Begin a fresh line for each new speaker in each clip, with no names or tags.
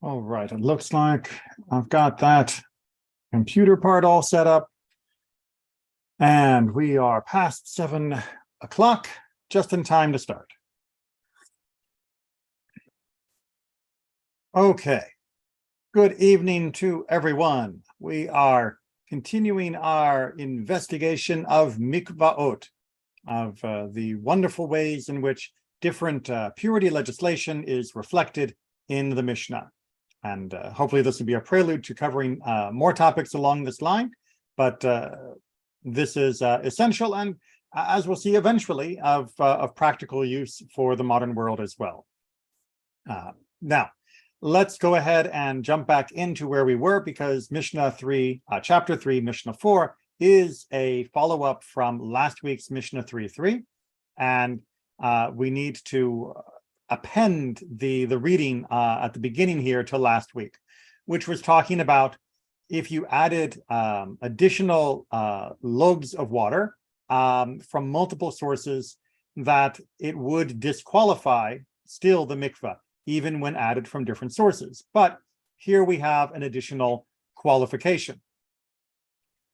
All right, it looks like I've got that computer part all set up. And we are past 7 o'clock, just in time to start. Okay, good evening to everyone. We are continuing our investigation of Mikvaot, of the wonderful ways in which different purity legislation is reflected in the Mishnah. And hopefully this will be a prelude to covering more topics along this line, but this is essential and, as we'll see eventually, of practical use for the modern world as well. Now, let's go ahead and jump back into where we were, because Mishnah 3, Chapter 3, Mishnah 4 is a follow-up from last week's Mishnah 3.3, and we need to append the reading at the beginning here to last week, which was talking about if you added additional loaves of water from multiple sources, that it would disqualify still the mikvah, even when added from different sources. But here we have an additional qualification.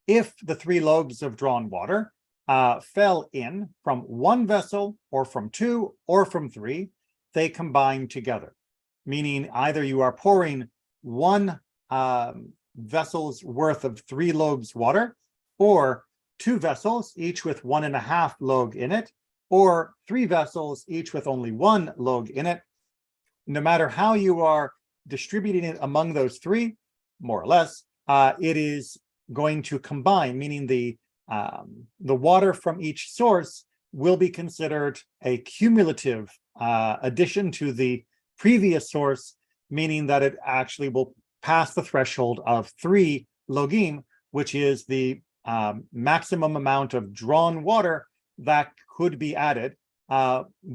If the 3 loaves of drawn water fell in from one vessel, or from 2, or from 3, they combine together, meaning either you are pouring 1 vessel's worth of 3 loaves water, or 2 vessels, each with 1.5 log in it, or 3 vessels, each with only 1 log in it. No matter how you are distributing it among those 3, more or less, it is going to combine, meaning the water from each source will be considered a cumulative addition to the previous source, meaning that it actually will pass the threshold of 3 logim, which is the maximum amount of drawn water that could be added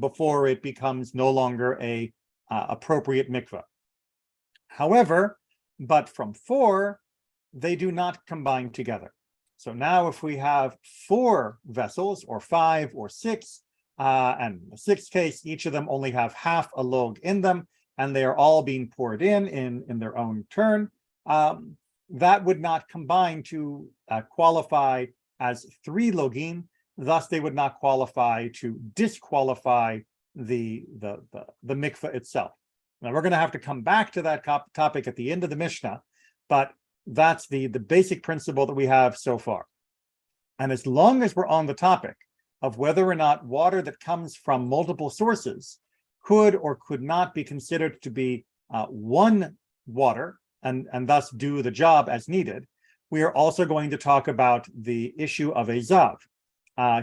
before it becomes no longer a appropriate mikvah. However, but from 4, they do not combine together. So now if we have 4 vessels, or 5 or 6, and in the 6th case, each of them only have half a log in them, and they are all being poured in their own turn, that would not combine to qualify as 3 logim. Thus, they would not qualify to disqualify the mikvah itself. Now, we're going to have to come back to that topic at the end of the Mishnah, but that's the basic principle that we have so far. And as long as we're on the topic of whether or not water that comes from multiple sources could or could not be considered to be one water and thus do the job as needed, we are also going to talk about the issue of a zav.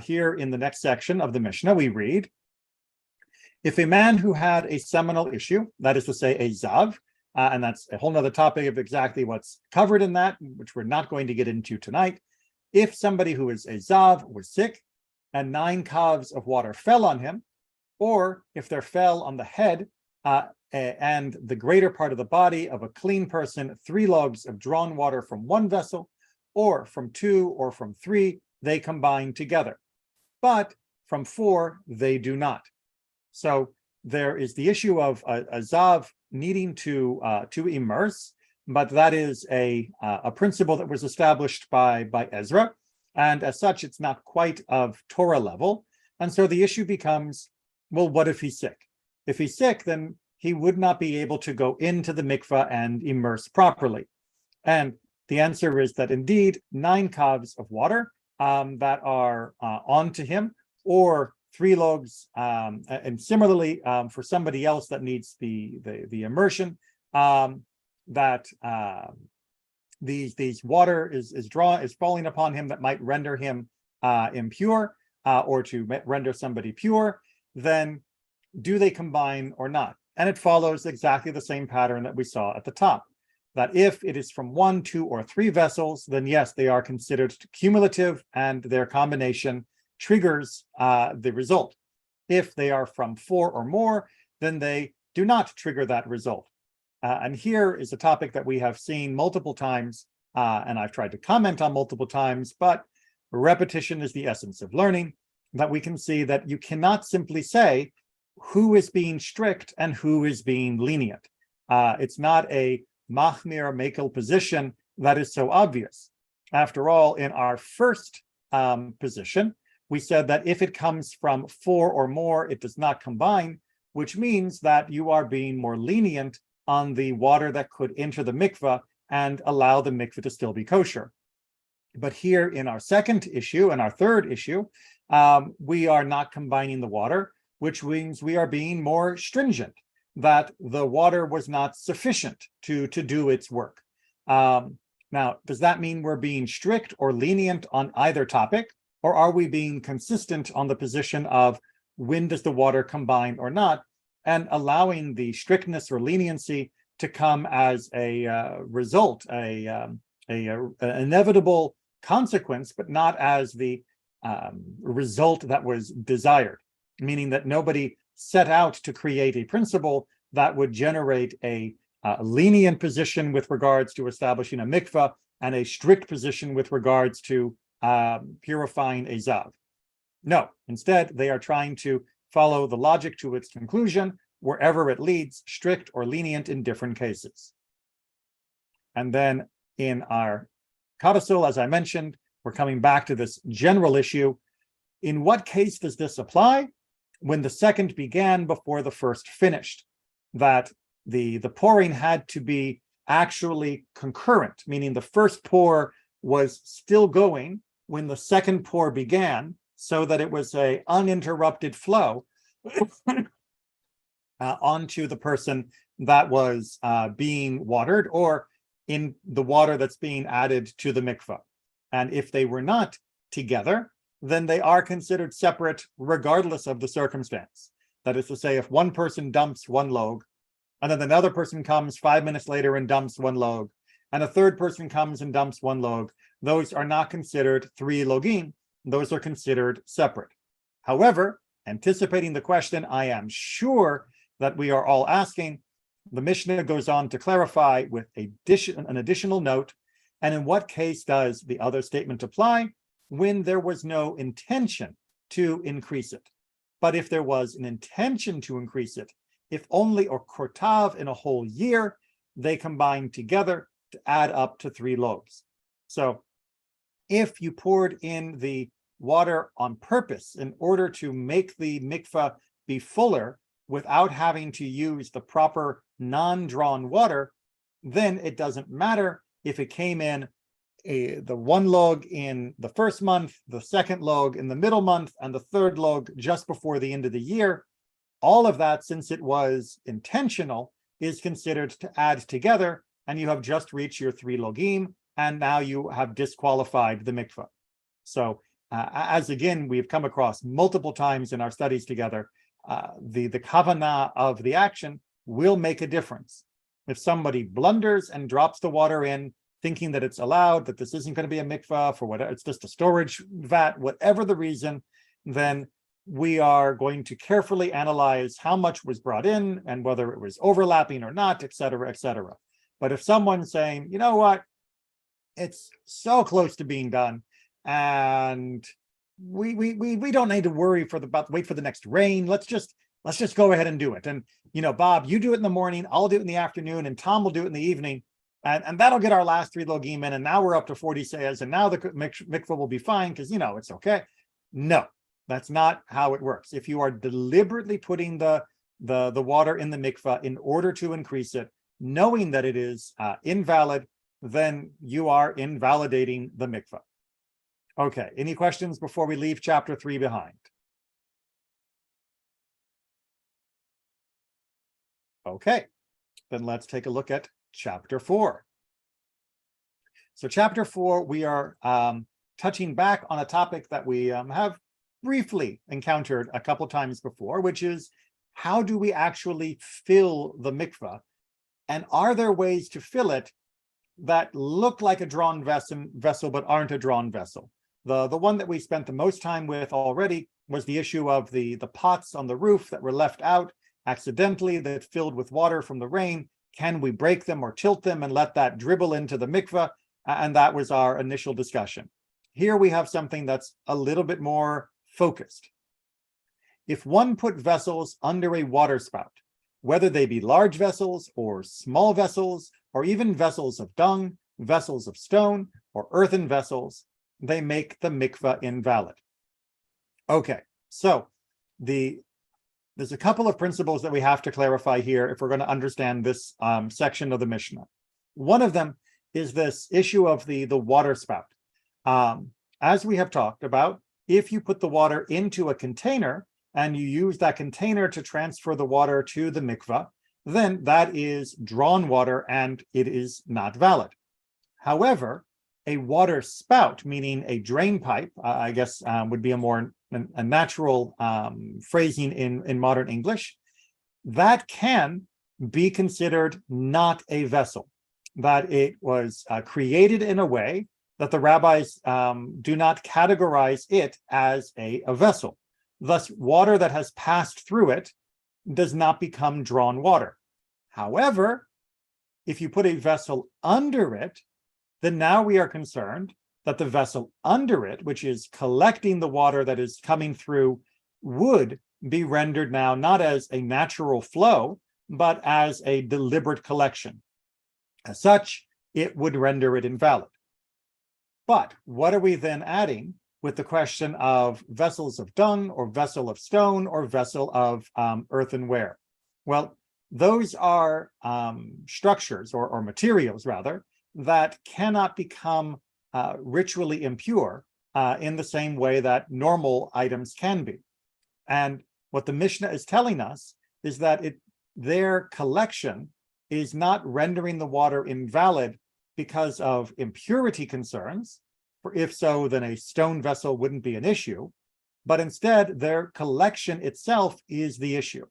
Here in the next section of the Mishnah, we read, if a man who had a seminal issue, that is to say a zav, and that's a whole nother topic of exactly what's covered in that, which we're not going to get into tonight. If somebody who is a zav was sick and 9 calves of water fell on him, or if there fell on the head and the greater part of the body of a clean person 3 logs of drawn water from 1 vessel, or from 2 or from 3, they combine together. But from 4, they do not. So there is the issue of a zav needing to immerse, but that is a principle that was established by Ezra, and as such, it's not quite of Torah level. And so the issue becomes, well, what if he's sick? If he's sick, then he would not be able to go into the mikvah and immerse properly. And the answer is that indeed 9 calves of water that are onto him, or 3 logs, and similarly for somebody else that needs the immersion, that these water is falling upon him that might render him impure, or to render somebody pure, then do they combine or not? And it follows exactly the same pattern that we saw at the top, that if it is from 1, 2, or 3 vessels, then yes, they are considered cumulative, and their combination triggers the result. If they are from 4 or more, then they do not trigger that result. And here is a topic that we have seen multiple times, and I've tried to comment on multiple times, but repetition is the essence of learning, that we can see that you cannot simply say who is being strict and who is being lenient. It's not a machmir mekel position that is so obvious. After all, in our first position, we said that if it comes from 4 or more, it does not combine, which means that you are being more lenient on the water that could enter the mikvah and allow the mikvah to still be kosher. But here in our second issue and our third issue, we are not combining the water, which means we are being more stringent, that the water was not sufficient to do its work. Now, does that mean we're being strict or lenient on either topic, or are we being consistent on the position of when does the water combine or not, and allowing the strictness or leniency to come as a result, an inevitable consequence, but not as the result that was desired, meaning that nobody set out to create a principle that would generate a lenient position with regards to establishing a mikvah and a strict position with regards to purifying a zav. No, instead, they are trying to follow the logic to its conclusion, wherever it leads, strict or lenient in different cases. And then in our codicil, as I mentioned, we're coming back to this general issue. In what case does this apply? When the second began before the first finished, that the pouring had to be actually concurrent, meaning the first pour was still going when the second pour began, so that it was an uninterrupted flow onto the person that was being watered, or in the water that's being added to the mikvah. And if they were not together, then they are considered separate regardless of the circumstance. That is to say, if one person dumps one log, and then another person comes 5 minutes later and dumps one log, and a third person comes and dumps one log, those are not considered 3 logim. Those are considered separate. However, anticipating the question I am sure that we are all asking, the Mishnah goes on to clarify with an additional note, and in what case does the other statement apply? When there was no intention to increase it. But if there was an intention to increase it, if only or kortav in a whole year, they combine together to add up to 3 loaves. So if you poured in the water on purpose in order to make the mikvah be fuller without having to use the proper non-drawn water, then it doesn't matter if it came in the 1 log in the first month, the second log in the middle month, and the third log just before the end of the year. All of that, since it was intentional, is considered to add together, and you have just reached your 3 logim, and now you have disqualified the mikvah. So, as again, we've come across multiple times in our studies together, the kavanah of the action will make a difference. If somebody blunders and drops the water in, thinking that it's allowed, that this isn't going to be a mikvah for whatever, it's just a storage vat, whatever the reason, then we are going to carefully analyze how much was brought in and whether it was overlapping or not, et cetera, et cetera. But if someone's saying, you know what, it's so close to being done, and we don't need to worry wait for the next rain. Let's just go ahead and do it. And Bob, you do it in the morning, I'll do it in the afternoon, and Tom will do it in the evening. And that'll get our last 3 logim in, and now we're up to 40 sayas, and now the mikvah will be fine because it's okay. No, that's not how it works. If you are deliberately putting the water in the mikvah in order to increase it, knowing that it is invalid, then you are invalidating the mikvah. Okay, any questions before we leave chapter 3 behind? Okay, then let's take a look at chapter 4. So chapter 4, we are touching back on a topic that we have briefly encountered a couple times before, which is how do we actually fill the mikvah? And are there ways to fill it that look like a drawn vessel but aren't a drawn vessel? The one that we spent the most time with already was the issue of the pots on the roof that were left out accidentally, that filled with water from the rain. Can we break them or tilt them and let that dribble into the mikvah? And that was our initial discussion. Here we have something that's a little bit more focused. If one put vessels under a water spout, whether they be large vessels or small vessels, or even vessels of dung, vessels of stone, or earthen vessels, they make the mikvah invalid. Okay, so there's a couple of principles that we have to clarify here if we're going to understand this section of the Mishnah. One of them is this issue of the water spout. As we have talked about, if you put the water into a container and you use that container to transfer the water to the mikvah, then that is drawn water and it is not valid. However, a water spout, meaning a drain pipe, I guess would be a natural phrasing in modern English, that can be considered not a vessel, that it was created in a way that the rabbis do not categorize it as a vessel. Thus, water that has passed through it does not become drawn water. However, if you put a vessel under it, then now we are concerned that the vessel under it, which is collecting the water that is coming through, would be rendered now not as a natural flow, but as a deliberate collection. As such, it would render it invalid. But what are we then adding with the question of vessels of dung or vessel of stone or vessel of earthenware? Well, those are structures or materials, rather, that cannot become ritually impure in the same way that normal items can be. And what the Mishnah is telling us is that their collection is not rendering the water invalid because of impurity concerns, for if so, then a stone vessel wouldn't be an issue, but instead their collection itself is the issue.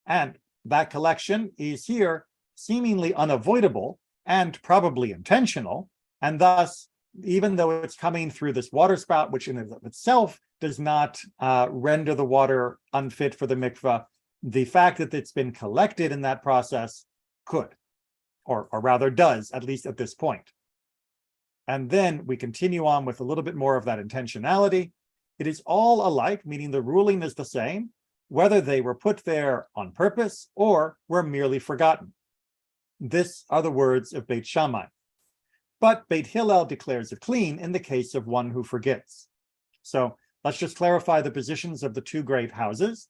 And that collection is here seemingly unavoidable and probably intentional, and thus, even though it's coming through this water spout, which in and of itself does not render the water unfit for the mikvah, the fact that it's been collected in that process could, or rather does, at least at this point. And then we continue on with a little bit more of that intentionality. It is all alike, meaning the ruling is the same, whether they were put there on purpose or were merely forgotten. This are the words of Beit Shammai. But Beit Hillel declares it clean in the case of one who forgets. So let's just clarify the positions of the two great houses.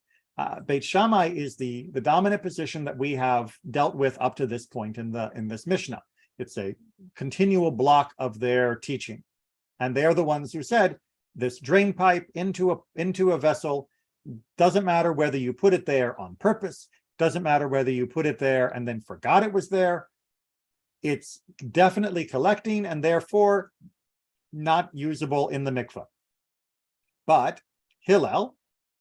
Beit Shammai is the dominant position that we have dealt with up to this point in this Mishnah. It's a continual block of their teaching. And they are the ones who said this drain pipe into a vessel, doesn't matter whether you put it there on purpose, doesn't matter whether you put it there and then forgot it was there. It's definitely collecting and therefore not usable in the mikvah. But Hillel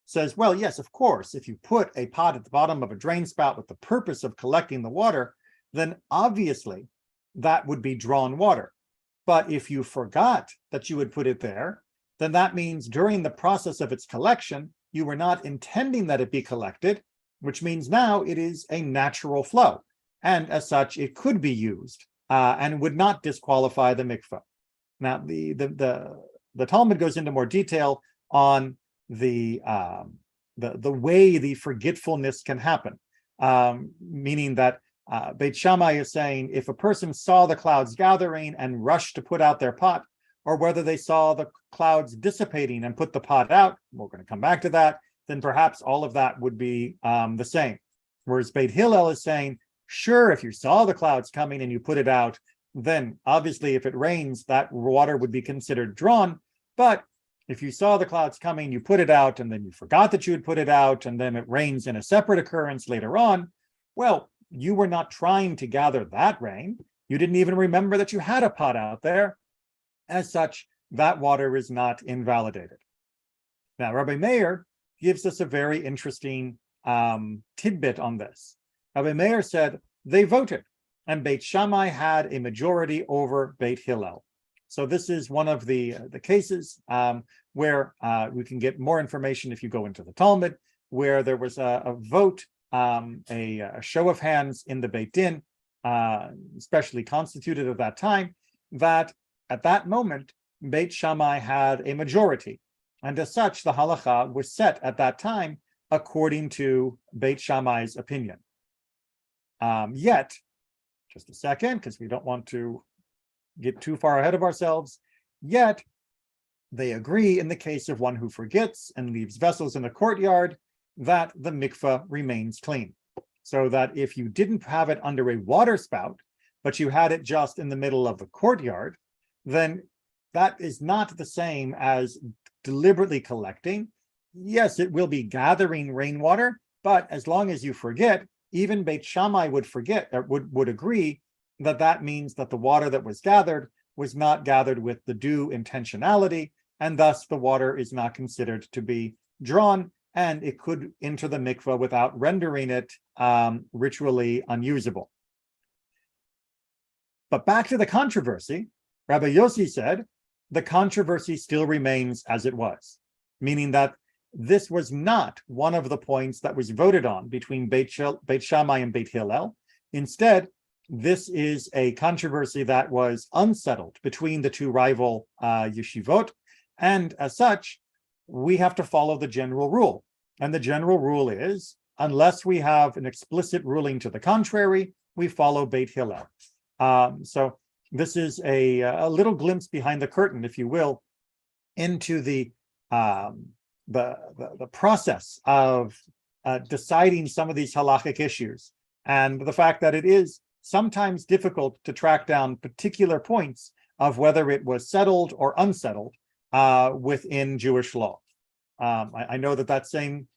says, well, yes, of course, if you put a pot at the bottom of a drain spout with the purpose of collecting the water, then obviously that would be drawn water. But if you forgot that you would put it there, then that means during the process of its collection, you were not intending that it be collected, which means now it is a natural flow. And as such, it could be used and would not disqualify the mikvah. Now, the Talmud goes into more detail on the way the forgetfulness can happen, meaning that Beit Shammai is saying if a person saw the clouds gathering and rushed to put out their pot, or whether they saw the clouds dissipating and put the pot out, we're going to come back to that, then perhaps all of that would be the same. Whereas Beit Hillel is saying, sure, if you saw the clouds coming and you put it out, then obviously if it rains, that water would be considered drawn. But if you saw the clouds coming, you put it out, and then you forgot that you had put it out, and then it rains in a separate occurrence later on, well, you were not trying to gather that rain. You didn't even remember that you had a pot out there. As such, that water is not invalidated. Now, Rabbi Meir gives us a very interesting tidbit on this. Rabbi Meir said they voted, and Beit Shammai had a majority over Beit Hillel. So this is one of the cases where we can get more information if you go into the Talmud, where there was a vote, a show of hands in the Beit Din, especially constituted at that time, that at that moment, Beit Shammai had a majority. And as such, the halacha was set at that time according to Beit Shammai's opinion. Yet, just a second, because we don't want to get too far ahead of ourselves, yet they agree in the case of one who forgets and leaves vessels in the courtyard that the mikveh remains clean. So that if you didn't have it under a water spout, but you had it just in the middle of the courtyard, then that is not the same as deliberately collecting. Yes, it will be gathering rainwater, but as long as you forget, even Beit Shammai would forget, or would agree that that means that the water that was gathered was not gathered with the due intentionality, and thus the water is not considered to be drawn, and it could enter the mikveh without rendering it ritually unusable. But back to the controversy, Rabbi Yossi said, the controversy still remains as it was, meaning that this was not one of the points that was voted on between Beit Shammai and Beit Hillel. Instead, this is a controversy that was unsettled between the two rival yeshivot, and as such, we have to follow the general rule. And the general rule is, unless we have an explicit ruling to the contrary, we follow Beit Hillel. So this is a little glimpse behind the curtain, if you will, into the process of deciding some of these halachic issues, and the fact that it is sometimes difficult to track down particular points of whether it was settled or unsettled within Jewish law. I know that same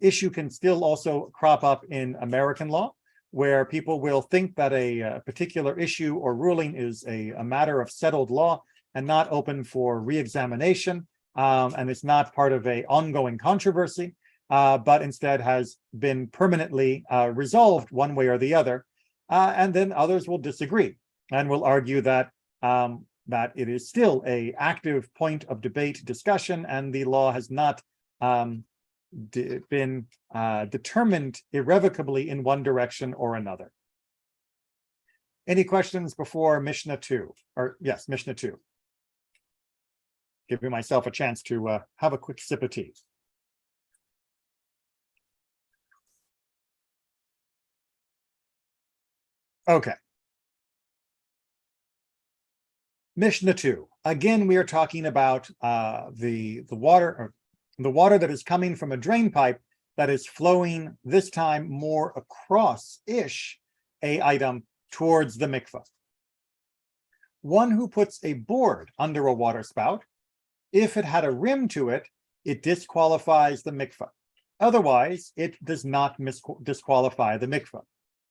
issue can still also crop up in American law, where people will think that a particular issue or ruling is a matter of settled law and not open for re-examination, and it's not part of an ongoing controversy, but instead has been permanently resolved one way or the other. And then others will disagree and will argue that that it is still an active point of debate, discussion, and the law has not been determined irrevocably in one direction or another. Any questions before Mishnah 2? Or yes, Mishnah 2. Giving myself a chance to have a quick sip of tea. Okay. Mishnah 2. Again, we are talking about the water, or the water that is coming from a drain pipe that is flowing this time more across-ish a item towards the mikveh. One who puts a board under a water spout, if it had a rim to it, it disqualifies the mikveh. Otherwise, it does not disqualify the mikveh.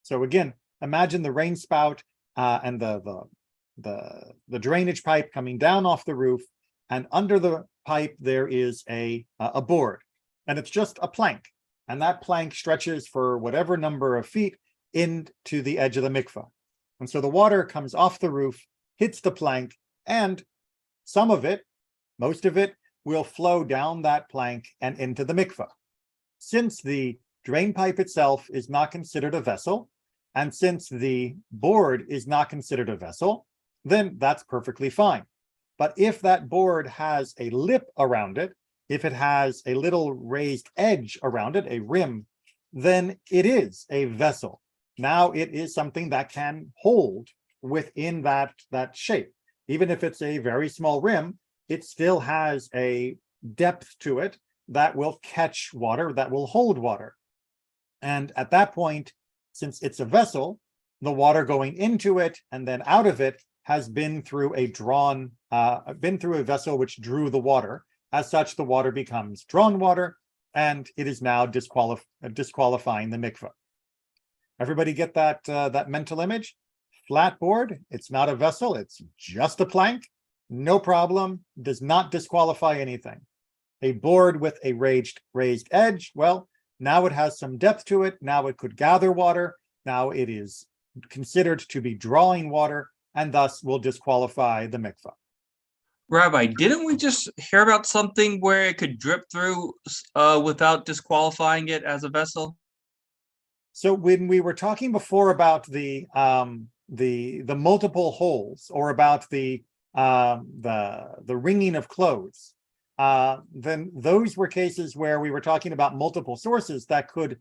So again, imagine the rain spout and the drainage pipe coming down off the roof, and under the pipe there is a board, and it's just a plank, and that plank stretches for whatever number of feet into the edge of the mikveh. And so the water comes off the roof, hits the plank, and some of it, most of it, will flow down that plank and into the mikveh. Since the drain pipe itself is not considered a vessel, and since the board is not considered a vessel, then that's perfectly fine. But if that board has a lip around it, if it has a little raised edge around it, a rim, then it is a vessel. Now it is something that can hold within that shape. Even if it's a very small rim, it still has a depth to it that will catch water, that will hold water. And at that point, since it's a vessel, the water going into it and then out of it has been through a vessel which drew the water. As such, the water becomes drawn water, and it is now disqualifying the mikveh. Everybody get that mental image? Flat board, it's not a vessel, it's just a plank. No problem, does not disqualify anything. A board with a raised edge, well, now it has some depth to it. Now it could gather water. Now it is considered to be drawing water, and thus will disqualify the mikveh.
Rabbi, didn't we just hear about something where it could drip through without disqualifying it as a vessel?
So when we were talking before about the multiple holes, or about the wringing of clothes, then those were cases where we were talking about multiple sources that could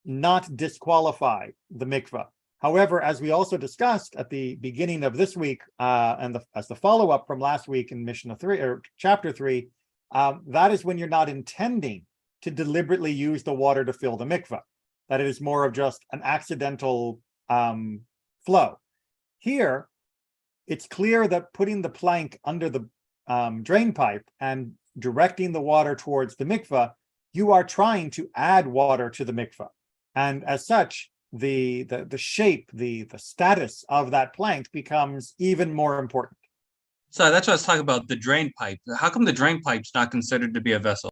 not disqualify the mikvah. However, as we also discussed at the beginning of this week, as the follow-up from last week in Mishnah 3 or chapter 3, that is when you're not intending to deliberately use the water to fill the mikvah. That it is more of just an accidental flow. Here, it's clear that putting the plank under the drain pipe and directing the water towards the mikvah, you are trying to add water to the mikvah. And as such, the shape, the status of that plank becomes even more important.
So that's what I was talking about, the drain pipe. How come the drain pipe's not considered to be a vessel?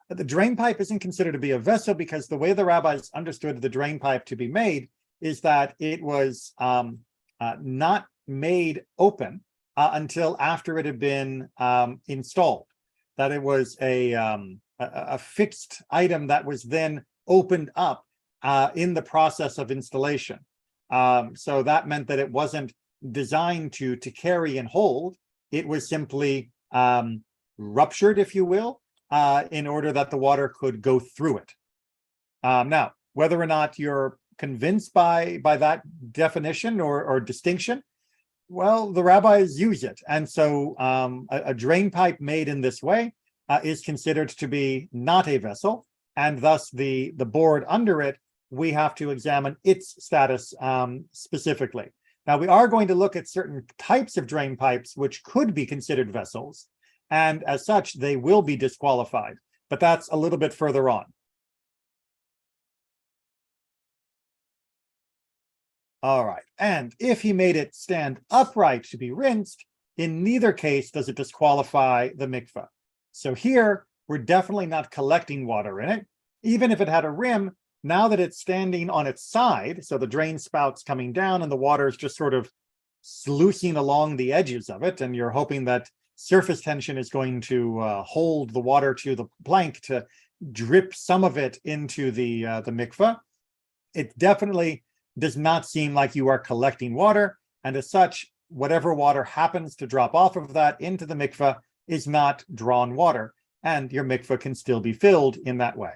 The drain pipe isn't considered to be a vessel because the way the rabbis understood the drain pipe to be made is that it was not made open until after it had been installed. That it was a fixed item that was then opened up in the process of installation. So that meant that it wasn't designed to carry and hold. It was simply ruptured, if you will, in order that the water could go through it. Now, whether or not you're convinced by that definition or distinction, well, the rabbis use it. And so a drain pipe made in this way is considered to be not a vessel, and thus the board under it, we have to examine its status specifically. Now, we are going to look at certain types of drain pipes which could be considered vessels, and as such, they will be disqualified, but that's a little bit further on. All right, and if he made it stand upright to be rinsed, in neither case does it disqualify the mikveh. So here, we're definitely not collecting water in it. Even if it had a rim, now that it's standing on its side, so the drain spout's coming down and the water is just sort of sluicing along the edges of it, and you're hoping that surface tension is going to hold the water to the plank to drip some of it into the mikveh. It definitely does not seem like you are collecting water, and as such, whatever water happens to drop off of that into the mikveh is not drawn water, and your mikveh can still be filled in that way.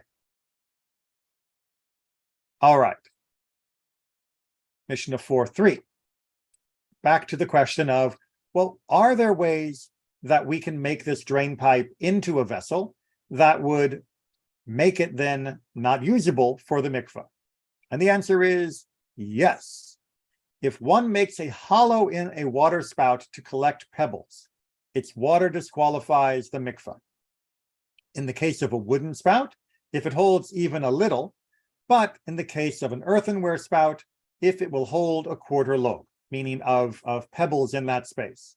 All right. Mishnah 4:3. Back to the question of, well, are there ways that we can make this drain pipe into a vessel that would make it then not usable for the mikveh? And the answer is yes. If one makes a hollow in a water spout to collect pebbles, its water disqualifies the mikveh. In the case of a wooden spout, if it holds even a little, but in the case of an earthenware spout, if it will hold a quarter log, meaning of pebbles in that space.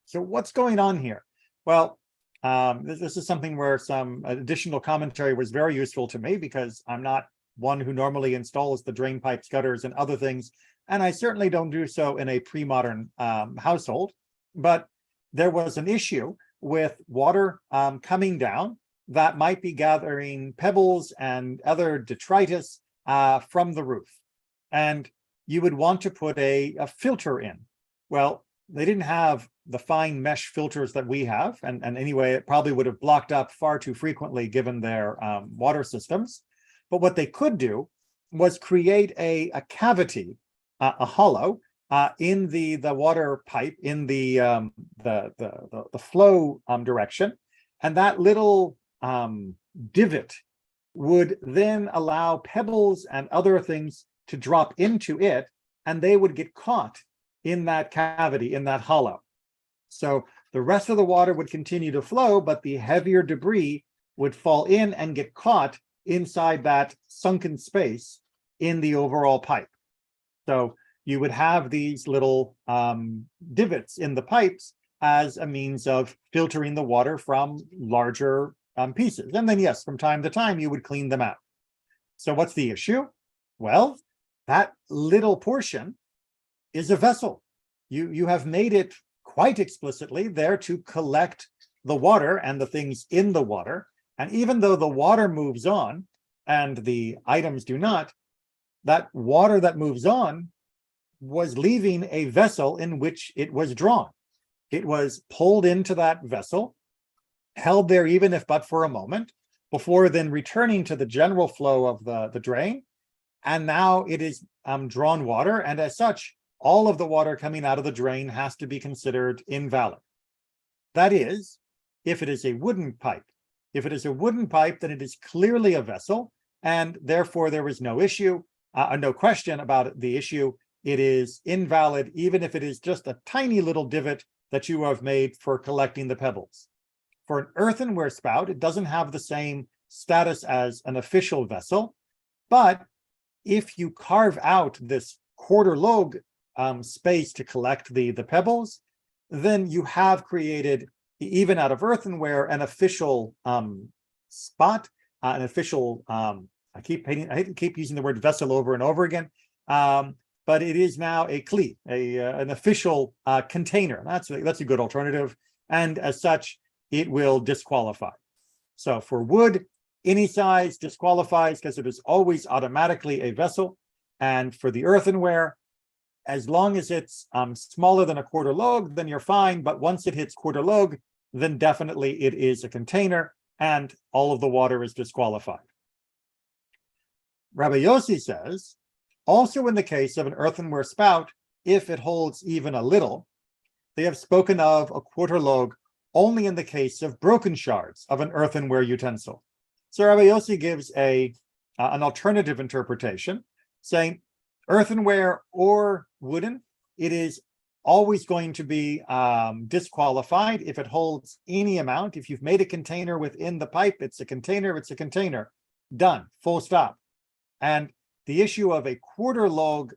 So what's going on here? Well, this is something where some additional commentary was very useful to me because I'm not one who normally installs the drain pipes, gutters, and other things, and I certainly don't do so in a pre-modern household. But there was an issue with water coming down that might be gathering pebbles and other detritus from the roof. And you would want to put a filter in. Well, they didn't have the fine mesh filters that we have. And anyway, it probably would have blocked up far too frequently given their water systems. But what they could do was create a cavity, a hollow, in the water pipe, in the flow direction. And that little divot would then allow pebbles and other things to drop into it, and they would get caught in that cavity, in that hollow. So the rest of the water would continue to flow, but the heavier debris would fall in and get caught inside that sunken space in the overall pipe. So you would have these little divots in the pipes as a means of filtering the water from larger pieces. And then, yes, from time to time, you would clean them out. So what's the issue? Well, that little portion is a vessel. You have made it quite explicitly there to collect the water and the things in the water. And even though the water moves on and the items do not, that water that moves on was leaving a vessel in which it was drawn. It was pulled into that vessel, held there even if but for a moment, before then returning to the general flow of the drain. And now it is drawn water, and as such, all of the water coming out of the drain has to be considered invalid. That is, if it is a wooden pipe. If it is a wooden pipe, then it is clearly a vessel, and therefore there is no issue, no question about the issue. It is invalid, even if it is just a tiny little divot that you have made for collecting the pebbles. For an earthenware spout, it doesn't have the same status as an official vessel, but if you carve out this quarter log space to collect the pebbles, then you have created, even out of earthenware, an official spot, an official, I keep using the word vessel over and over again, but it is now a kli, an official container. That's a good alternative, and as such, it will disqualify. So for wood, any size disqualifies because it is always automatically a vessel, and for the earthenware, as long as it's smaller than a quarter log, then you're fine, but once it hits quarter log, then definitely it is a container, and all of the water is disqualified. Rabbi Yossi says, also in the case of an earthenware spout, if it holds even a little, they have spoken of a quarter log only in the case of broken shards of an earthenware utensil. So Rabbi Yossi gives an alternative interpretation, saying earthenware or wooden, it is always going to be disqualified if it holds any amount. If you've made a container within the pipe, it's a container, it's a container. Done, full stop. And the issue of a quarter log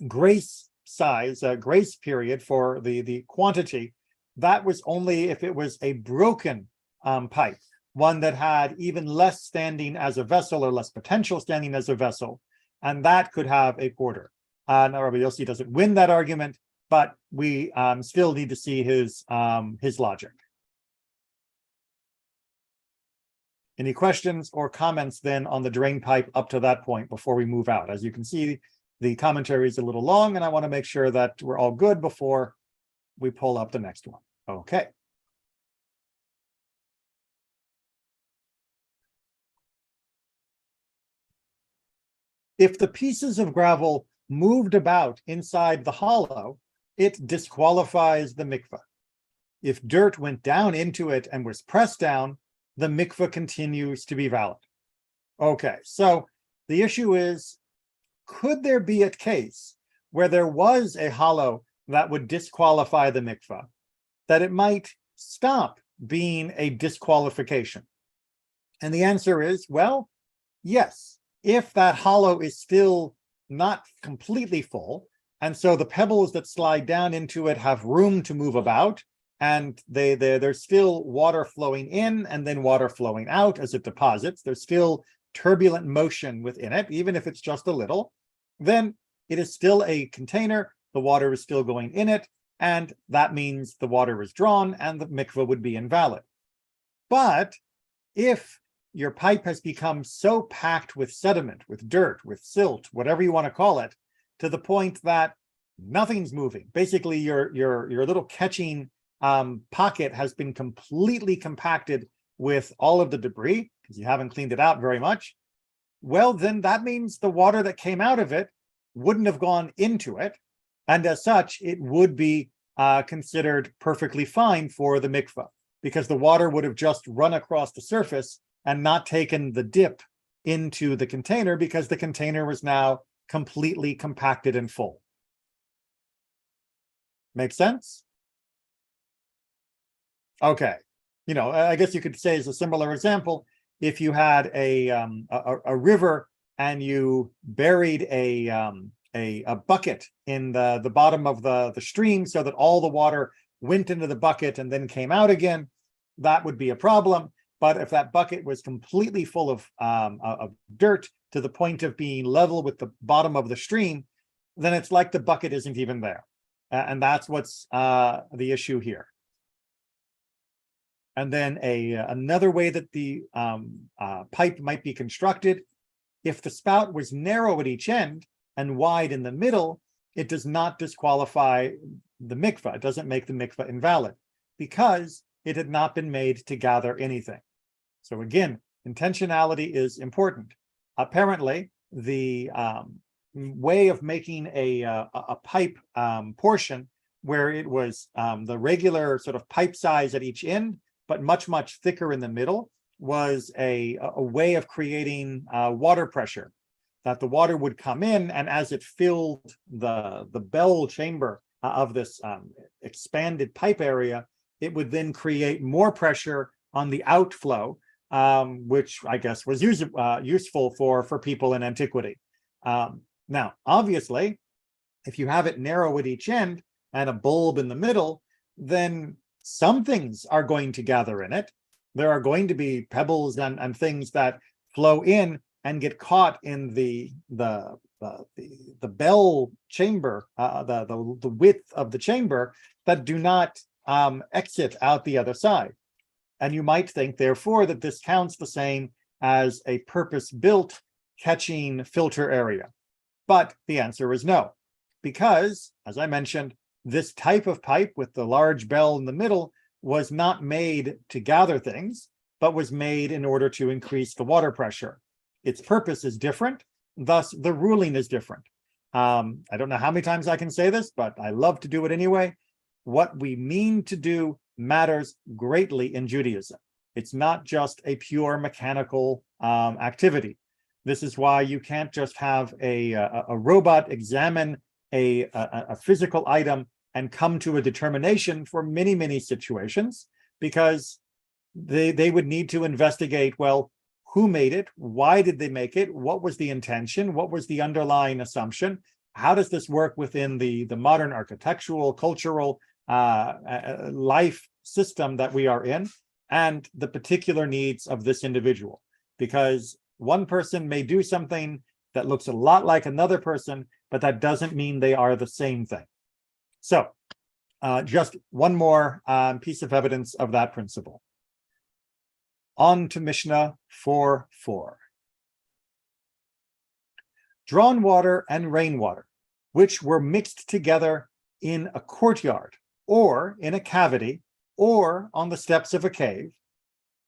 grace size, grace period for the quantity, that was only if it was a broken pipe, one that had even less standing as a vessel or less potential standing as a vessel, and that could have a quarter. Now Rabbi Yossi doesn't win that argument, but we still need to see his logic. Any questions or comments then on the drain pipe up to that point before we move out? As you can see, the commentary is a little long, and I want to make sure that we're all good before we pull up the next one. Okay. If the pieces of gravel moved about inside the hollow, it disqualifies the mikvah. If dirt went down into it and was pressed down, the mikvah continues to be valid. Okay, so the issue is, could there be a case where there was a hollow that would disqualify the mikvah, that it might stop being a disqualification? And the answer is, well, yes, if that hollow is still not completely full, and so the pebbles that slide down into it have room to move about, and there's still water flowing in and then water flowing out as it deposits. There's still turbulent motion within it, even if it's just a little. Then it is still a container. The water is still going in it, and that means the water is drawn and the mikvah would be invalid. But if your pipe has become so packed with sediment, with dirt, with silt, whatever you want to call it, to the point that nothing's moving, basically your little catching pocket has been completely compacted with all of the debris because you haven't cleaned it out very much, well, then that means the water that came out of it wouldn't have gone into it, and as such, it would be considered perfectly fine for the mikvah, because the water would have just run across the surface and not taken the dip into the container, because the container was now completely compacted and full. Make sense? Okay, I guess you could say as a similar example, if you had a river and you buried a bucket in the bottom of the stream so that all the water went into the bucket and then came out again, that would be a problem. But if that bucket was completely full of dirt to the point of being level with the bottom of the stream, then it's like the bucket isn't even there. And that's what's the issue here. And then another way that the pipe might be constructed, if the spout was narrow at each end and wide in the middle, it does not disqualify the mikvah. It doesn't make the mikvah invalid, because it had not been made to gather anything. So again, intentionality is important. Apparently, the way of making a pipe portion where it was the regular sort of pipe size at each end, but much, much thicker in the middle, was a way of creating water pressure, that the water would come in, and as it filled the bell chamber of this expanded pipe area, it would then create more pressure on the outflow, which I guess was useful for people in antiquity. Now, obviously, if you have it narrow at each end and a bulb in the middle, then some things are going to gather in it. There are going to be pebbles and things that flow in and get caught in the bell chamber, the width of the chamber, that do not exit out the other side. And you might think, therefore, that this counts the same as a purpose-built catching filter area. But the answer is no, because, as I mentioned, this type of pipe with the large bell in the middle was not made to gather things, but was made in order to increase the water pressure. Its purpose is different, thus the ruling is different. I don't know how many times I can say this, but I love to do it anyway. What we mean to do matters greatly in Judaism. It's not just a pure mechanical activity. This is why you can't just have a robot examine a physical item and come to a determination for many, many situations, because they would need to investigate, well, who made it? Why did they make it? What was the intention? What was the underlying assumption? How does this work within the modern architectural, cultural life system that we are in, and the particular needs of this individual? Because one person may do something that looks a lot like another person, but that doesn't mean they are the same thing. So just one more piece of evidence of that principle. On to Mishnah 4:4. Drawn water and rainwater, which were mixed together in a courtyard, or in a cavity, or on the steps of a cave,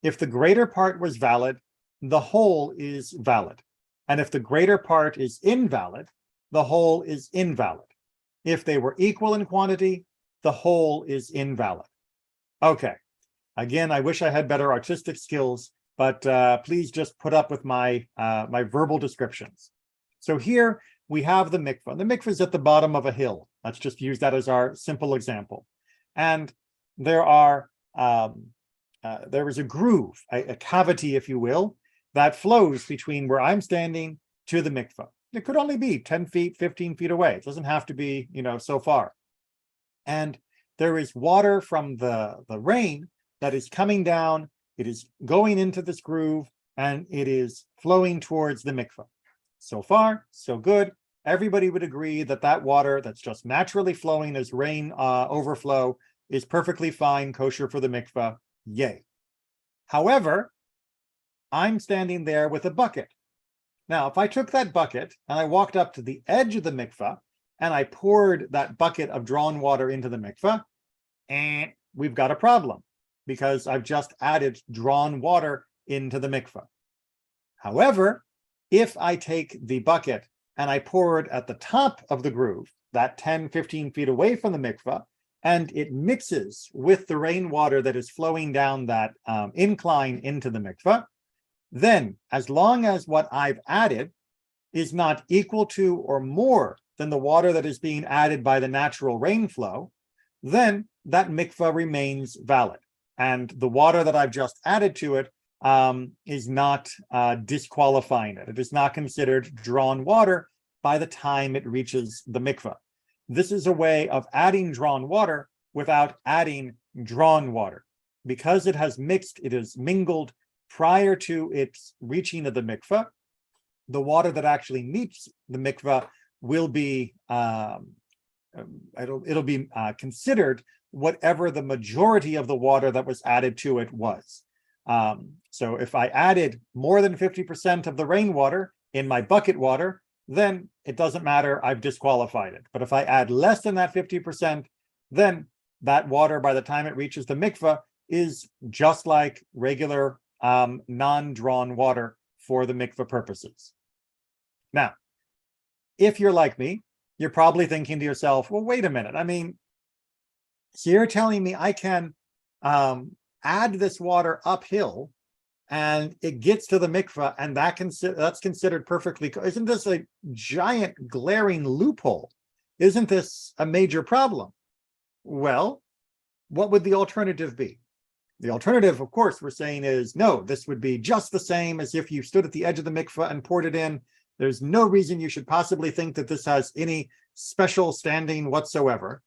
if the greater part was valid, the whole is valid. And if the greater part is invalid, the whole is invalid. If they were equal in quantity, the whole is invalid. Okay. Again, I wish I had better artistic skills, but please just put up with my my verbal descriptions. So here we have the mikvah. The mikvah is at the bottom of a hill. Let's just use that as our simple example. And there is a groove, a cavity, if you will, that flows between where I'm standing to the mikvah. It could only be 10 feet, 15 feet away. It doesn't have to be, so far. And there is water from the rain that is coming down. It is going into this groove, and it is flowing towards the mikvah. So far, so good. Everybody would agree that that water that's just naturally flowing as rain overflow is perfectly fine, kosher for the mikvah. Yay. However, I'm standing there with a bucket. Now, if I took that bucket and I walked up to the edge of the mikvah and I poured that bucket of drawn water into the mikvah, and we've got a problem, because I've just added drawn water into the mikvah. However, if I take the bucket and I pour it at the top of the groove, that 10, 15 feet away from the mikvah, and it mixes with the rainwater that is flowing down that incline into the mikvah, then as long as what I've added is not equal to or more than the water that is being added by the natural rain flow, then that mikvah remains valid. And the water that I've just added to it is not disqualifying it. It is not considered drawn water by the time it reaches the mikvah. This is a way of adding drawn water without adding drawn water. Because it has mixed, it is mingled prior to its reaching of the mikvah, the water that actually meets the mikvah will be, it'll be considered whatever the majority of the water that was added to it was. So if I added more than 50% of the rainwater in my bucket water, then it doesn't matter, I've disqualified it. But if I add less than that 50%, then that water, by the time it reaches the mikvah, is just like regular non-drawn water for the mikvah purposes. Now, if you're like me, you're probably thinking to yourself, well, wait a minute. I mean, so you're telling me I can add this water uphill and it gets to the mikvah, and that's considered perfectly. Isn't this a giant glaring loophole? Isn't this a major problem? Well, what would the alternative be? The alternative, of course, we're saying is no, this would be just the same as if you stood at the edge of the mikvah and poured it in. There's no reason you should possibly think that this has any special standing whatsoever.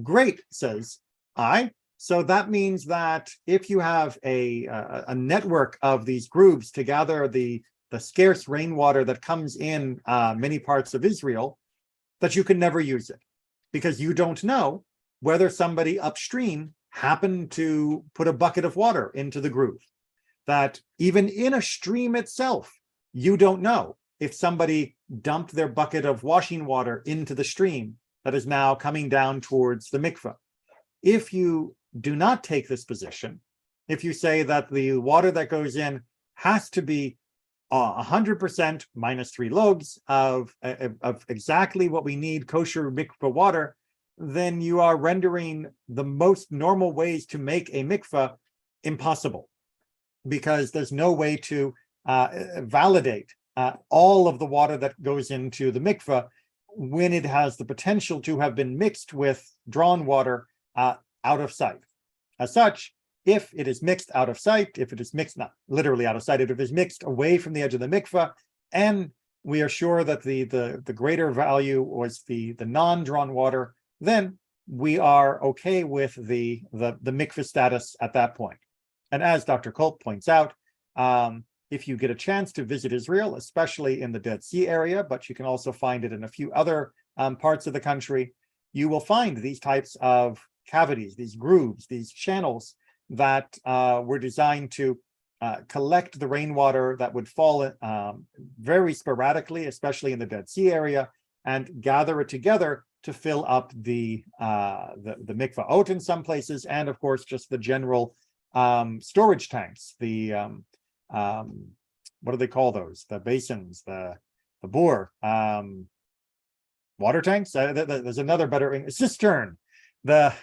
Great, says I. So that means that if you have a network of these grooves to gather the scarce rainwater that comes in many parts of Israel, that you can never use it because you don't know whether somebody upstream happened to put a bucket of water into the groove. That even in a stream itself, you don't know if somebody dumped their bucket of washing water into the stream that is now coming down towards the mikveh. If you do not take this position, if you say that the water that goes in has to be 100% minus 3 logs of exactly what we need kosher mikveh water, then you are rendering the most normal ways to make a mikveh impossible, because there's no way to validate all of the water that goes into the mikveh when it has the potential to have been mixed with drawn water out of sight. As such, if it is mixed out of sight, if it is mixed, not literally out of sight, if it is mixed away from the edge of the mikveh, and we are sure that the greater value was the non-drawn water, then we are okay with the mikveh status at that point. And as Dr. Colt points out, if you get a chance to visit Israel, especially in the Dead Sea area, but you can also find it in a few other parts of the country, you will find these types of cavities, these grooves, these channels that were designed to collect the rainwater that would fall very sporadically, especially in the Dead Sea area, and gather it together to fill up the Mikvaot in some places, and of course just the general storage tanks, the what do they call those? The basins, the bore, water tanks. There's another better cistern. The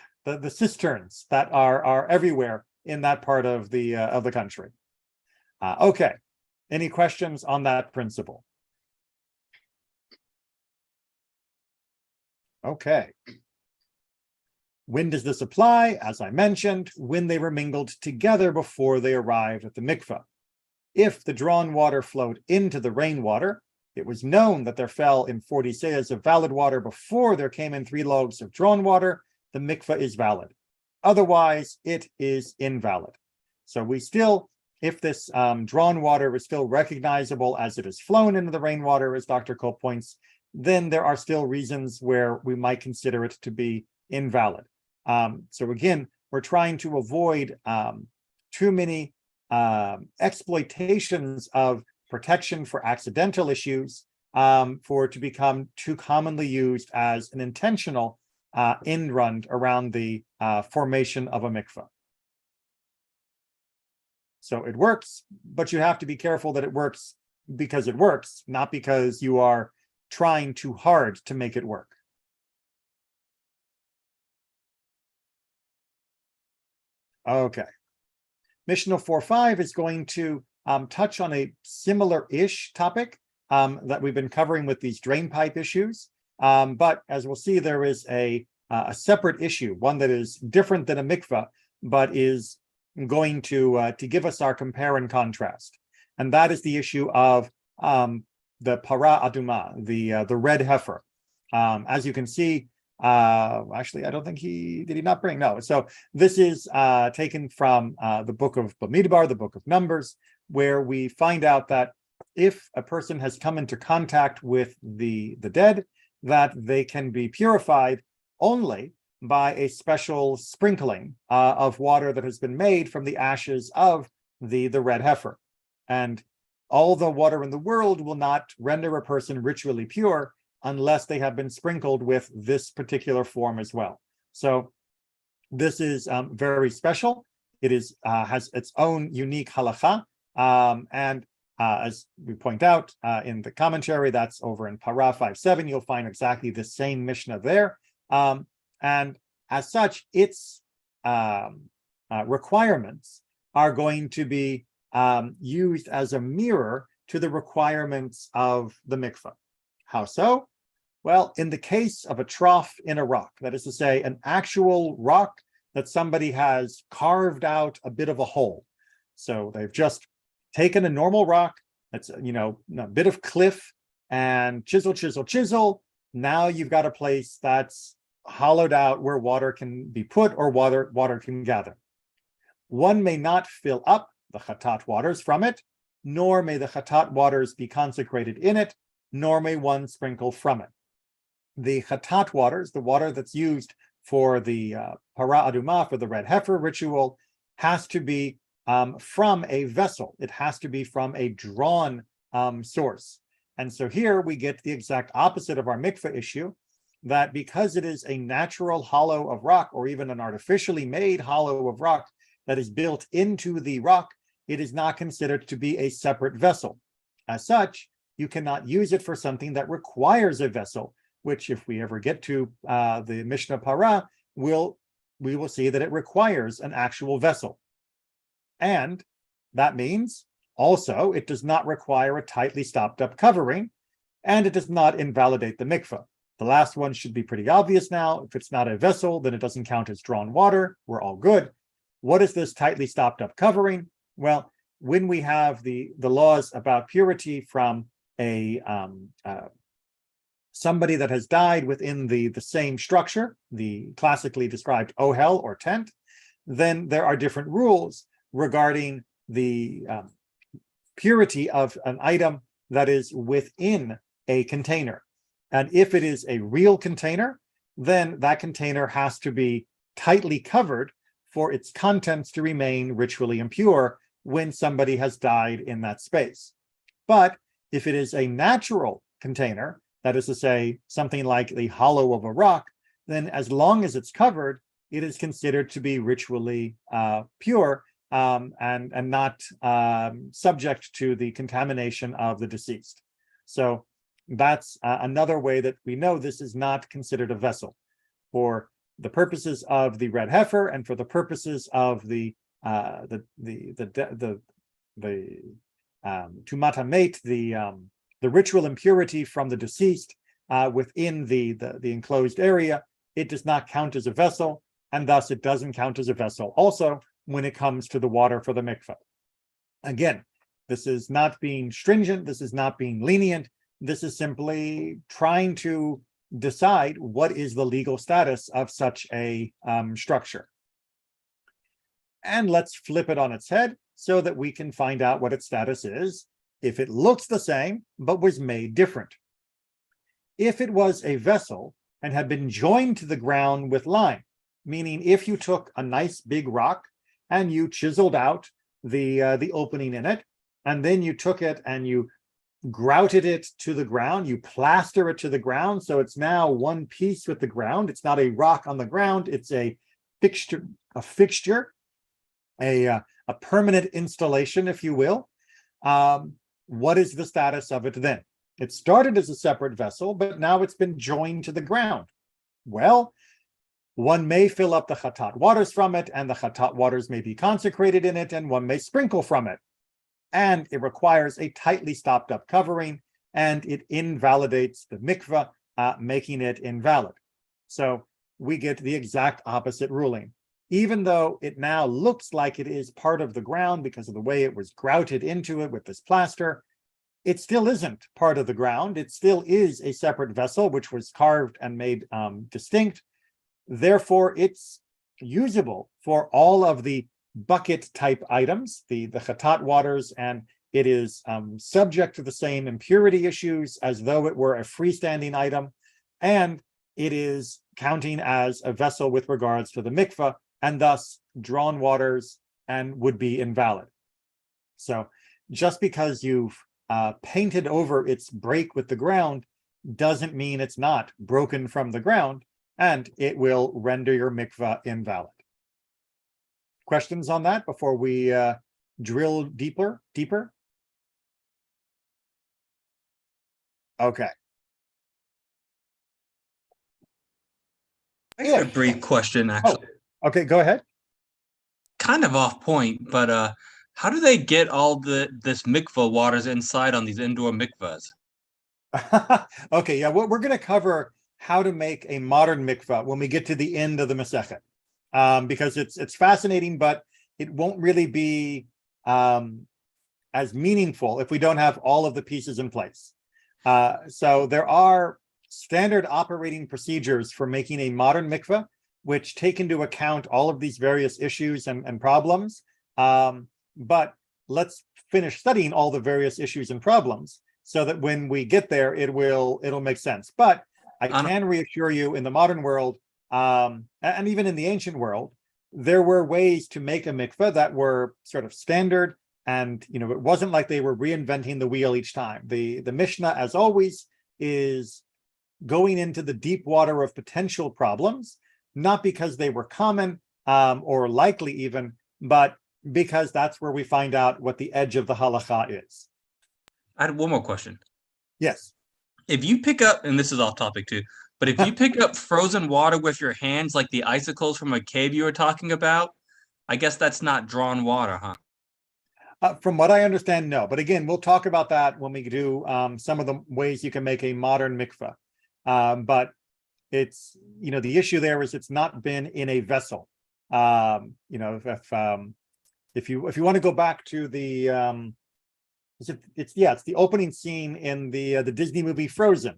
cisterns that are everywhere in that part of the country. Okay, any questions on that principle? Okay. When does this apply? As I mentioned, when they were mingled together before they arrived at the mikveh. If the drawn water flowed into the rainwater, it was known that there fell in 40 seahs of valid water before there came in 3 logs of drawn water, the mikveh is valid. Otherwise, it is invalid. So we still, if this drawn water is still recognizable as it has flown into the rainwater, as Dr. Cole points, then there are still reasons where we might consider it to be invalid. So again, we're trying to avoid too many exploitations of protection for accidental issues for it to become too commonly used as an intentional end run around the formation of a mikveh. So it works, but you have to be careful that it works because it works, not because you are trying too hard to make it work. Okay. Mishnah 4.5 is going to touch on a similar-ish topic that we've been covering with these drain pipe issues. But as we'll see, there is a separate issue, one that is different than a mikveh, but is going to give us our compare and contrast. And that is the issue of the para aduma, the red heifer. As you can see, actually, I don't think did he not bring? No. So this is taken from the book of Bamidbar, the book of Numbers, where we find out that if a person has come into contact with the dead, that they can be purified only by a special sprinkling of water that has been made from the ashes of the red heifer. And all the water in the world will not render a person ritually pure unless they have been sprinkled with this particular form as well. So this is very special. it is has its own unique halacha, and as we point out in the commentary, that's over in Para 5.7. You'll find exactly the same Mishnah there, and as such, its requirements are going to be used as a mirror to the requirements of the mikvah. How so? Well, in the case of a trough in a rock, that is to say, an actual rock that somebody has carved out a bit of a hole. So they've just taken a normal rock that's, a bit of cliff and chisel, chisel, chisel. Now you've got a place that's hollowed out where water can be put or water can gather. One may not fill up the chatat waters from it, nor may the chatat waters be consecrated in it, nor may one sprinkle from it. The chatat waters, the water that's used for the para aduma, for the red heifer ritual, has to be from a vessel. It has to be from a drawn source. And so here we get the exact opposite of our mikveh issue, that because it is a natural hollow of rock, or even an artificially made hollow of rock that is built into the rock, it is not considered to be a separate vessel. As such, you cannot use it for something that requires a vessel, which if we ever get to the Mishnah Para, we will see that it requires an actual vessel. And that means also it does not require a tightly stopped up covering, and it does not invalidate the mikveh. The last one should be pretty obvious now. If it's not a vessel, then it doesn't count as drawn water. We're all good. What is this tightly stopped up covering? Well, when we have the laws about purity from a somebody that has died within the same structure, the classically described ohel or tent, then there are different rules regarding the purity of an item that is within a container. And if it is a real container, then that container has to be tightly covered for its contents to remain ritually impure when somebody has died in that space. But if it is a natural container, that is to say, something like the hollow of a rock, then as long as it's covered, it is considered to be ritually pure and not subject to the contamination of the deceased. So that's another way that we know this is not considered a vessel. For the purposes of the red heifer and for the purposes of the tumat hamet, the ritual impurity from the deceased within the enclosed area, it does not count as a vessel, and thus it doesn't count as a vessel also when it comes to the water for the mikveh. Again, this is not being stringent, this is not being lenient, this is simply trying to decide what is the legal status of such a structure. And let's flip it on its head so that we can find out what its status is if it looks the same but was made different. If it was a vessel and had been joined to the ground with lime, meaning if you took a nice big rock and you chiseled out the opening in it, and then you took it and you grouted it to the ground, you plaster it to the ground, so it's now one piece with the ground. It's not a rock on the ground, it's a fixture, a permanent installation, if you will. What is the status of it then? It started as a separate vessel, but now it's been joined to the ground. Well, one may fill up the chatat waters from it, and the chatat waters may be consecrated in it, and one may sprinkle from it. And it requires a tightly stopped up covering, and it invalidates the mikveh, making it invalid. So we get the exact opposite ruling. Even though it now looks like it is part of the ground because of the way it was grouted into it with this plaster, it still isn't part of the ground. It still is a separate vessel, which was carved and made distinct. Therefore, it's usable for all of the bucket type items, the chatat waters, and it is subject to the same impurity issues as though it were a freestanding item, and it is counting as a vessel with regards to the mikveh, and thus drawn waters and would be invalid. So just because you've painted over its break with the ground doesn't mean it's not broken from the ground, and it will render your mikveh invalid. questions on that before we drill deeper? Okay.
I got a brief question, actually.
Okay, go ahead.
Kind of off point, but how do they get all this mikvah waters inside on these indoor mikvahs?
Okay, yeah, we're going to cover how to make a modern mikvah when we get to the end of the Masechet, because it's fascinating, but it won't really be as meaningful if we don't have all of the pieces in place. So there are standard operating procedures for making a modern mikvah, which take into account all of these various issues and problems. But let's finish studying all the various issues and problems so that when we get there, it'll make sense. But I can reassure you, in the modern world, and even in the ancient world, there were ways to make a mikveh that were sort of standard, and it wasn't like they were reinventing the wheel each time. The Mishnah, as always, is going into the deep water of potential problems, not because they were common or likely even, but because that's where we find out what the edge of the halacha is.
I had one more question.
Yes.
If you pick up, and this is off topic too, but if you pick up frozen water with your hands, like the icicles from a cave you were talking about, I guess that's not drawn water, huh?
From what I understand, no. But again, we'll talk about that when we do some of the ways you can make a modern mikveh. But it's, the issue there is it's not been in a vessel. If you want to go back to the it's the opening scene in the Disney movie Frozen,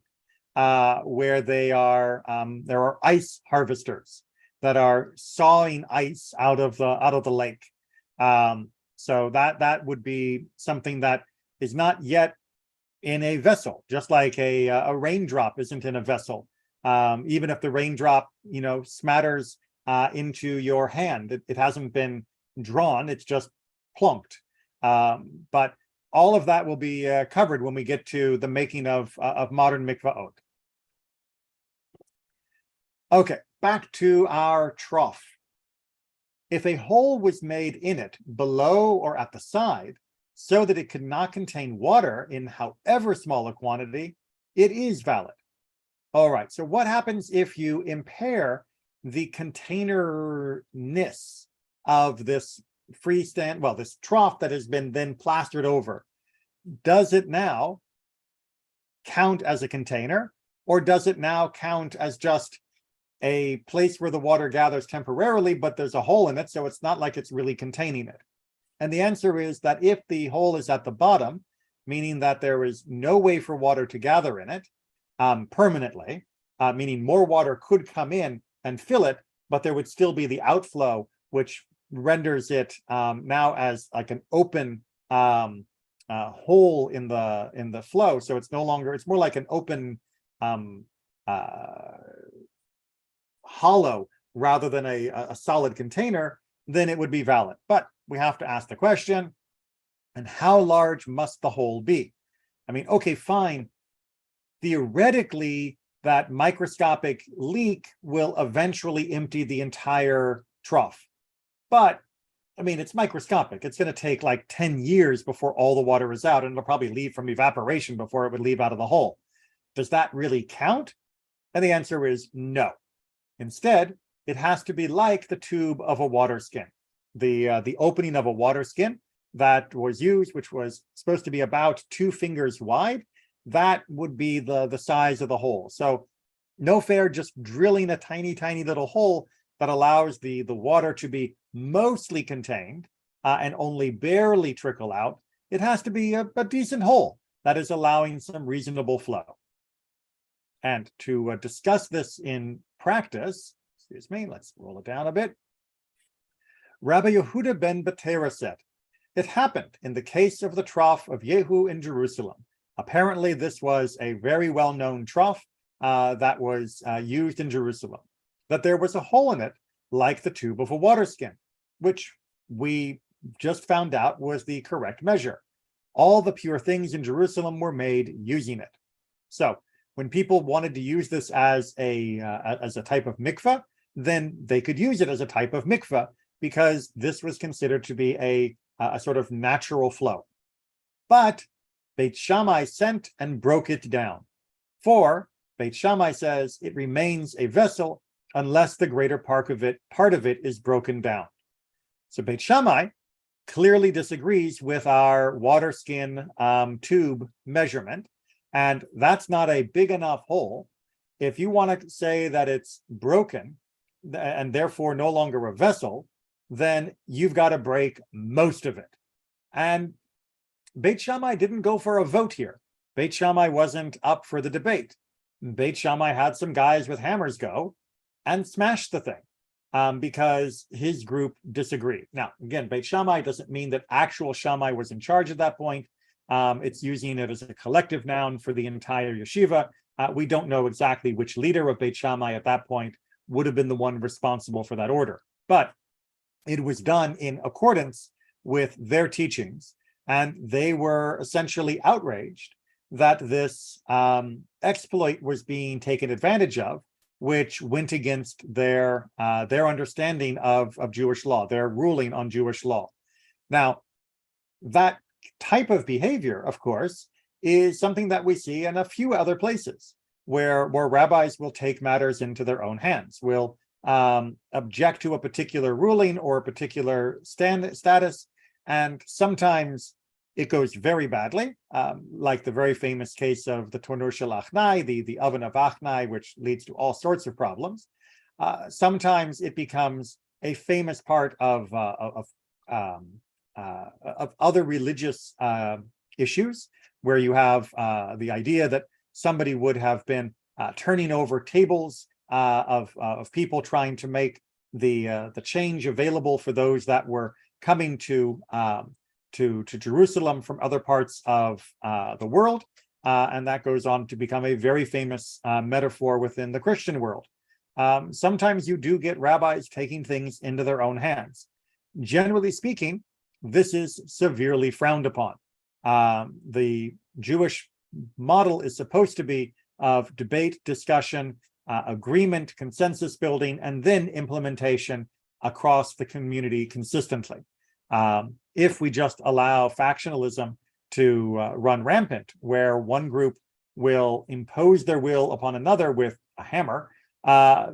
where there are ice harvesters that are sawing ice out of the lake. So that would be something that is not yet in a vessel, just like a raindrop isn't in a vessel. Even if the raindrop, smatters into your hand, it hasn't been drawn, it's just plunked. But all of that will be covered when we get to the making of modern mikvaot. Okay, back to our trough. If a hole was made in it below or at the side, so that it could not contain water in however small a quantity, it is valid. All right, so what happens if you impair the containerness of this this trough that has been then plastered over? Does it now count as a container, or does it now count as just a place where the water gathers temporarily, but there's a hole in it, so it's not like it's really containing it? And the answer is that if the hole is at the bottom, meaning that there is no way for water to gather in it permanently, meaning more water could come in and fill it, but there would still be the outflow, which renders it now as like an open hole in the flow. So it's more like an open hollow rather than a solid container, then it would be valid. But we have to ask the question, and how large must the hole be? I mean, okay, fine. Theoretically, that microscopic leak will eventually empty the entire trough. But I mean, it's microscopic. It's going to take like 10 years before all the water is out, and it'll probably leave from evaporation before it would leave out of the hole. Does that really count? And the answer is no. Instead, it has to be like the tube of a water skin. The opening of a water skin that was used, which was supposed to be about 2 fingers wide, that would be the size of the hole. So no fair just drilling a tiny, tiny little hole that allows the water to be mostly contained and only barely trickle out. It has to be a decent hole that is allowing some reasonable flow. And to discuss this in practice, excuse me, let's roll it down a bit. Rabbi Yehuda ben Betera said, it happened in the case of the trough of Yehu in Jerusalem. Apparently, this was a very well-known trough that was used in Jerusalem, that there was a hole in it like the tube of a water skin, which we just found out was the correct measure. All the pure things in Jerusalem were made using it. So when people wanted to use this as a type of mikveh, then they could use it as a type of mikveh because this was considered to be a sort of natural flow. But Beit Shammai sent and broke it down. For Beit Shammai says it remains a vessel unless the greater part of it is broken down. So Beit Shammai clearly disagrees with our water skin tube measurement, and that's not a big enough hole. If you want to say that it's broken and therefore no longer a vessel, then you've got to break most of it. And Beit Shammai didn't go for a vote here. Beit Shammai wasn't up for the debate. Beit Shammai had some guys with hammers go and smash the thing because his group disagreed. Now, again, Beit Shammai doesn't mean that actual Shammai was in charge at that point. It's using it as a collective noun for the entire yeshiva. We don't know exactly which leader of Beit Shammai at that point would have been the one responsible for that order. But it was done in accordance with their teachings, and they were essentially outraged that this exploit was being taken advantage of, which went against their understanding of Jewish law, their ruling on Jewish law. Now, that type of behavior, of course, is something that we see in a few other places where rabbis will take matters into their own hands, will object to a particular ruling or a particular status, and sometimes it goes very badly, like the very famous case of the Tornur Shel Achnai, the oven of Achnai, which leads to all sorts of problems. Sometimes it becomes a famous part of other religious issues, where you have the idea that somebody would have been turning over tables of people trying to make the change available for those that were coming to Jerusalem from other parts of the world, and that goes on to become a very famous metaphor within the Christian world. Sometimes you do get rabbis taking things into their own hands. Generally speaking, this is severely frowned upon. The Jewish model is supposed to be of debate, discussion, agreement, consensus building, and then implementation across the community consistently. If we just allow factionalism to run rampant, where one group will impose their will upon another with a hammer,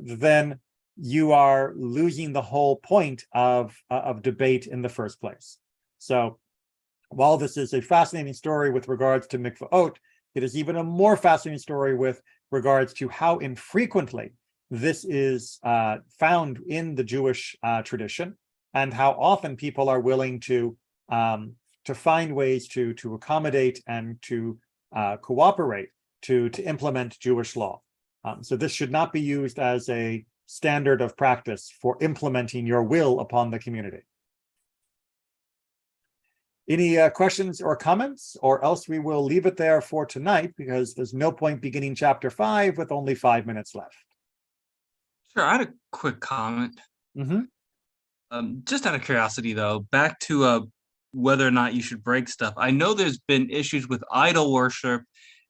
then you are losing the whole point of debate in the first place. So while this is a fascinating story with regards to Mikvaot, it is even a more fascinating story with regards to how infrequently this is found in the Jewish tradition, and how often people are willing to find ways to accommodate and to cooperate to implement Jewish law. So this should not be used as a standard of practice for implementing your will upon the community. Any questions or comments, or else we will leave it there for tonight, because there's no point beginning chapter 5 with only 5 minutes left.
Sure, I had a quick comment.
Mm-hmm.
Just out of curiosity, though, back to whether or not you should break stuff. I know there's been issues with idol worship,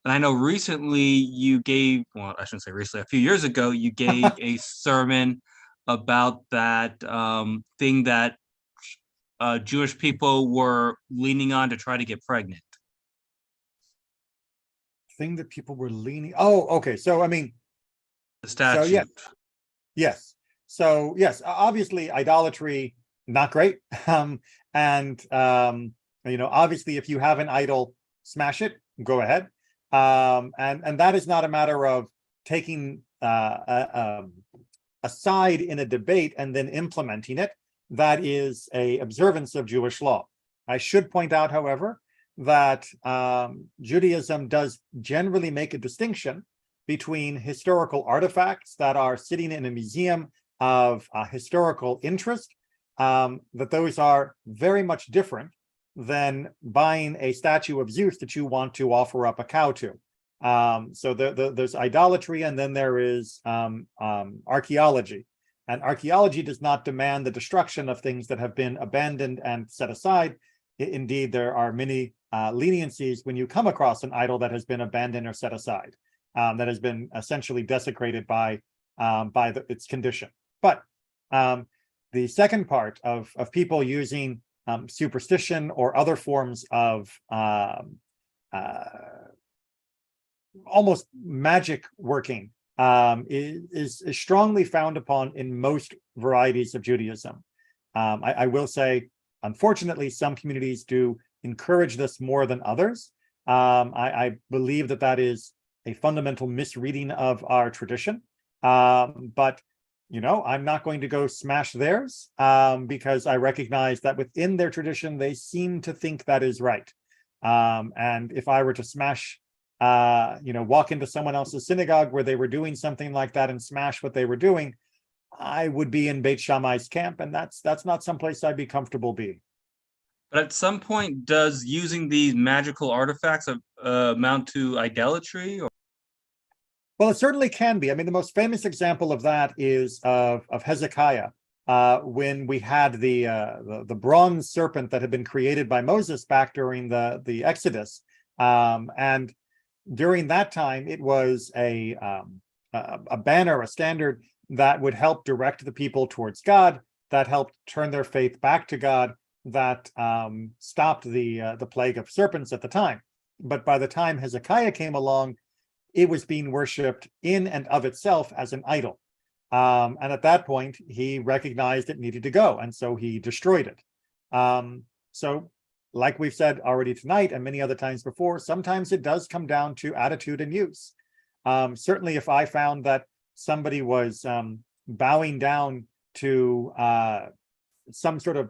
and I know recently you gave, well, I shouldn't say recently, a few years ago, you gave a sermon about that thing that Jewish people were leaning on to try to get pregnant.
Thing that people were leaning. Oh, okay. So, I mean,
The statute.
So, yeah. Yes. So, yes, obviously idolatry, not great. Obviously if you have an idol, smash it, go ahead. And that is not a matter of taking a side in a debate and then implementing it. That is a observance of Jewish law. I should point out, however, that Judaism does generally make a distinction between historical artifacts that are sitting in a museum of historical interest, that those are very much different than buying a statue of Zeus that you want to offer up a cow to. So there's idolatry, and then there is archaeology. And archaeology does not demand the destruction of things that have been abandoned and set aside. Indeed, there are many leniencies when you come across an idol that has been abandoned or set aside, that has been essentially desecrated by its condition. But the second part of people using superstition or other forms of almost magic working is strongly frowned upon in most varieties of Judaism. I will say, unfortunately, some communities do encourage this more than others. I believe that is a fundamental misreading of our tradition. But, I'm not going to go smash theirs because I recognize that within their tradition, they seem to think that is right. And if I were to smash, walk into someone else's synagogue where they were doing something like that and smash what they were doing, I would be in Beit Shammai's camp, and that's not someplace I'd be comfortable being.
But at some point, does using these magical artifacts amount to idolatry? Or?
Well, it certainly can be. I mean, the most famous example of that is of Hezekiah, when we had the bronze serpent that had been created by Moses back during the Exodus, and during that time, it was a banner, a standard that would help direct the people towards God, that helped turn their faith back to God, that stopped the plague of serpents at the time. But by the time Hezekiah came along, it was being worshipped in and of itself as an idol. And at that point, he recognized it needed to go, and so he destroyed it. So like we've said already tonight and many other times before, sometimes it does come down to attitude and use. Certainly if I found that somebody was bowing down to some sort of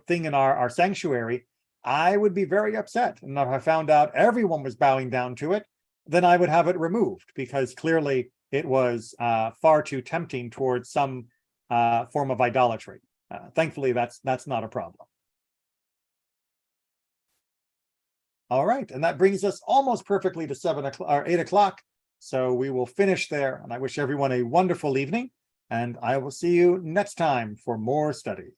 thing in our sanctuary, I would be very upset. And if I found out everyone was bowing down to it, then I would have it removed, because clearly it was far too tempting towards some form of idolatry. Thankfully, that's not a problem. All right, and that brings us almost perfectly to 7 o'clock or 8 o'clock. So we will finish there, and I wish everyone a wonderful evening, and I will see you next time for more study.